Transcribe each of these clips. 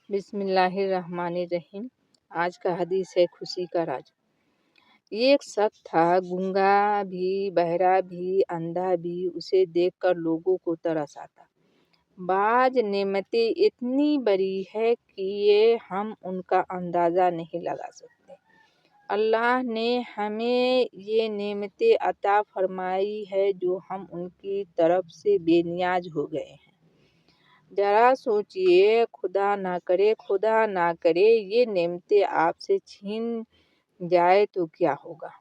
بسم اللہ الرحمن الرحیم۔ آج کا حدیث ہے خوشی کا راز۔ ایک شخص تھا، گونگا بھی، بہرا بھی، اندھا بھی، اسے دیکھ کر لوگوں کو ترس آتا۔ بعض نعمتیں اتنی بڑی ہے کہ ہم ان کا اندازہ نہیں لگا سکتے۔ اللہ نے ہمیں یہ نعمتیں عطا فرمائی ہے جو ہم ان کی طرف سے بے نیاز ہو گئے ہیں۔ ذرا سوچئے، خدا نہ کرے یہ نعمتیں آپ سے چھین جائے تو کیا ہوگا۔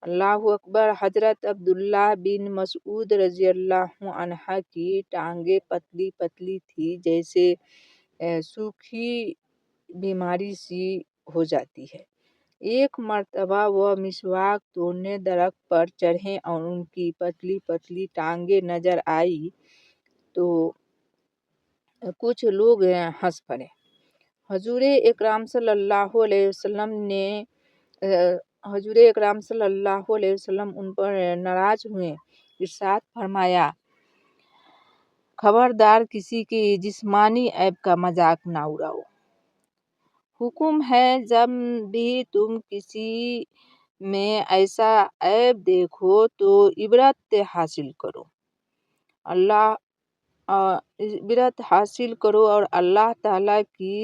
اللہ اکبر۔ حضرت عبداللہ بن مسعود رضی اللہ عنہ کی ٹانگیں پتلی پتلی تھی، جیسے سوکھی بیماری سی ہو جاتی ہے۔ ایک مرتبہ وہ مسواک توڑنے درخت پر چڑھے اور ان کی پتلی پتلی ٹانگیں نظر آئی تو کچھ لوگ ہنس پڑے۔ حضور اکرم صلی اللہ علیہ وسلم ان پر ناراض ہوئے۔ ارشاد فرمایا، خبردار، کسی کے جسمانی عیب کا مذاق نہ اڑاؤ۔ حکم ہے، جب بھی تم کسی میں ایسا عیب دیکھو تو عبرت حاصل کرو اور اللہ تعالیٰ کی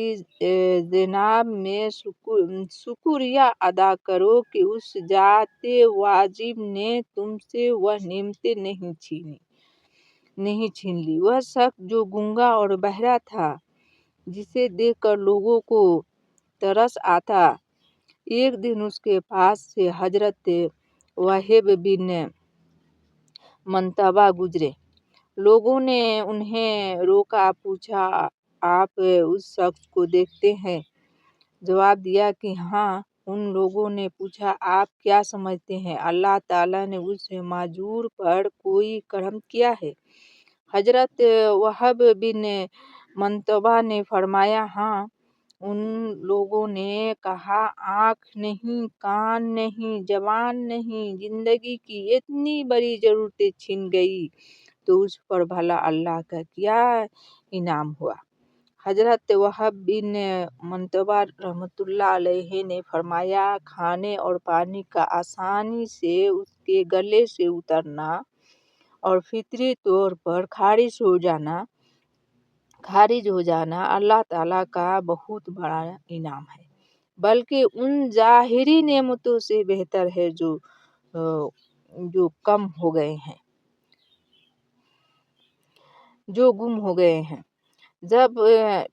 جناب میں شکریہ ادا کرو کہ اس ذات واجب نے تم سے وہ نعمتیں نہیں چھین لی۔ وہ شخص جو گونگا اور بہرا تھا، جسے دیکھ کر لوگوں کو ترس آتا، ایک دن اس کے پاس سے حضرت وہب بن منتبہ گزرے۔ لوگوں نے انہیں روکا، پوچھا، آپ اس شخص کو دیکھتے ہیں؟ جواب دیا کہ ہاں۔ ان لوگوں نے پوچھا، آپ کیا سمجھتے ہیں، اللہ تعالیٰ نے اس معذور پر کوئی کرم کیا ہے؟ حضرت وہب بن منتبہ نے فرمایا، ہاں۔ ان لوگوں نے کہا، آنکھ نہیں، کان نہیں، زبان نہیں، زندگی کی اتنی بڑی ضرورتیں چھن گئی تو اس پر بھلا اللہ کا کیا انعام ہوا؟ حضرت وہب بن منتبہ رحمۃ اللہ علیہ نے فرمایا، کھانے اور پانی کا آسانی سے اس کے گلے سے اترنا اور فطری طور پر خارج ہو جانا اللہ تعالیٰ کا بہت بڑا انعام ہے، بلکہ ان ظاہری نعمتوں سے بہتر ہے جو گم ہو گئے ہیں۔ جب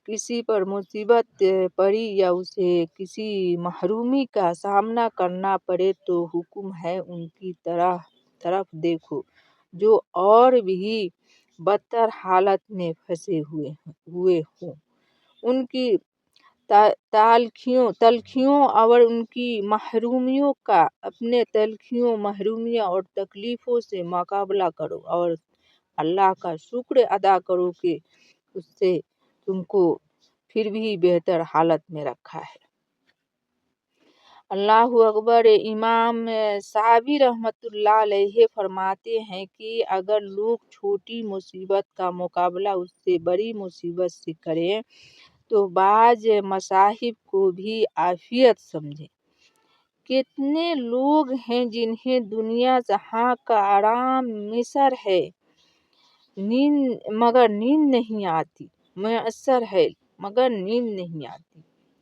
کسی پر مصیبت پڑی یا اسے کسی محرومی کا سامنا کرنا پڑے تو حکم ہے، ان کی طرف دیکھو جو اور بھی بدتر حالت میں پھنسے ہوئے ہوں۔ ان کی تلخیوں اور ان کی محرومیوں کا اپنے تلخیوں، محرومیوں اور تکلیفوں سے مقابلہ کرو اور اللہ کا شکر ادا کرو کہ اس نے تم کو پھر بھی بہتر حالت میں رکھا ہے۔ اللہ اکبر۔ امام شافعی رحمۃ اللہ علیہ فرماتے ہیں کہ اگر لوگ چھوٹی مصیبت کا مقابلہ اس سے بڑی مصیبت سے کریں تو بعض مصائب کو بھی عافیت سمجھیں۔ کتنے لوگ ہیں جنہیں دنیا جہاں کا آرام میسر ہے مگر نیند نہیں آتی،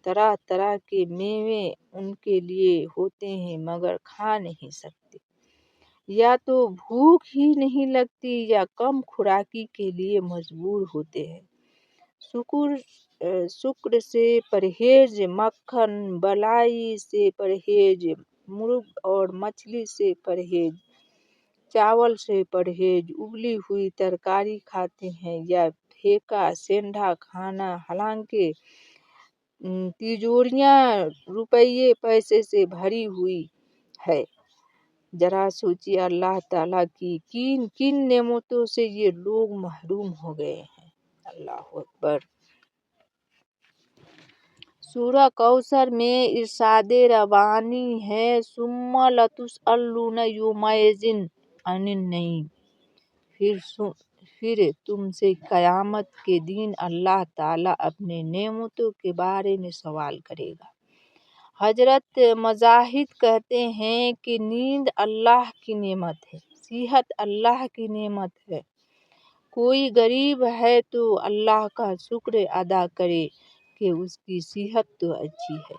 طرح طرح کے میوے ان کے لیے ہوتے ہیں مگر کھا نہیں سکتے، یا تو بھوک ہی نہیں لگتی یا کم خوراکی کے لیے مجبور ہوتے ہیں۔ شکر سے پرہیز، مکھن بالائی سے پرہیز، مرغ اور مچھلی سے پرہیز، چاول سے پرہیز، ابلی ہوئی ترکاری کھاتے ہیں یا پھیکا سینڈا کھانا، حالانکہ تجوریاں روپے پیسے سے بھری ہوئی ہے۔ ذرا سوچئے، اللہ تعالیٰ کی کن کن نعمتوں سے یہ لوگ محروم ہو گئے ہیں۔ اللہ اکبر۔ سورہ کوثر میں ارشاد ربانی ہے، ثم لتسألن یومئذ عن النعیم۔ پھر تم سے قیامت کے دن اللہ تعالیٰ اپنے نعمتوں کے بارے میں سوال کرے گا۔ حضرت مجاہد کہتے ہیں کہ نیند اللہ کی نعمت ہے، صحت اللہ کی نعمت ہے۔ کوئی غریب ہے تو اللہ کا شکر ادا کرے کہ اس کی صحت تو اچھی ہے۔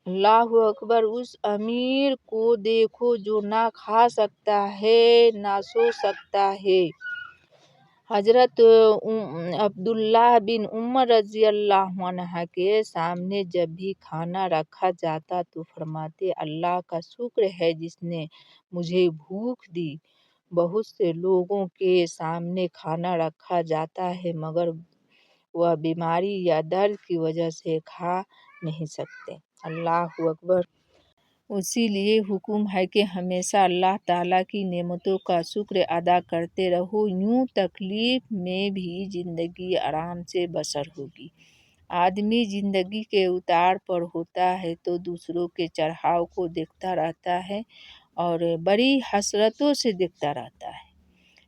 اللہ اکبر۔ اس امیر کو دیکھو جو نہ کھا سکتا ہے نہ سو سکتا ہے۔ حضرت عبداللہ بن عمر رضی اللہ عنہ کے سامنے جب بھی کھانا رکھا جاتا تو فرماتے اللہ کا شکر ہے جس نے مجھے بھوک دی۔ بہت سے لوگوں کے سامنے کھانا رکھا جاتا ہے مگر وہ بیماری یا درد کی وجہ سے کھا نہیں سکتے۔ اللہ اکبر۔ اسی لیے حکم ہے کہ ہمیشہ اللہ تعالیٰ کی نعمتوں کا شکر ادا کرتے رہو، یوں تکلیف میں بھی زندگی آرام سے بسر ہوگی۔ آدمی زندگی کے اتار پر ہوتا ہے تو دوسروں کے چڑھاؤ کو دیکھتا رہتا ہے اور بڑی حسرتوں سے دیکھتا رہتا ہے۔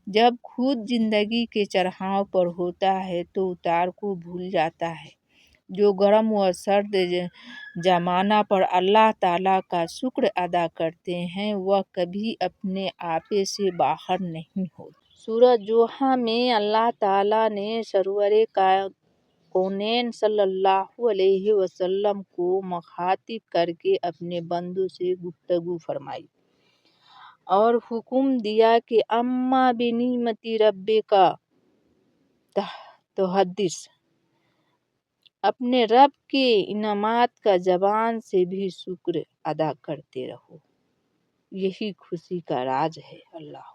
جب خود زندگی کے چڑھاؤ پر ہوتا ہے تو اتار کو بھول جاتا ہے۔ جو گرم و سرد زمانہ پر اللہ تعالیٰ کا شکر ادا کرتے ہیں وہ کبھی اپنے آپے سے باہر نہیں ہوتے۔ سورہ جوحہ میں اللہ تعالیٰ نے سرور کونین صلی اللہ علیہ وسلم کو مخاطب کر کے اپنے بندوں سے گفتگو فرمائی اور حکم دیا کہ اما بنعمت ربک تحدث، اپنے رب کے انعامات کا زبان سے بھی شکر ادا کرتے رہو، یہی خوشی کا راز ہے۔ اللہ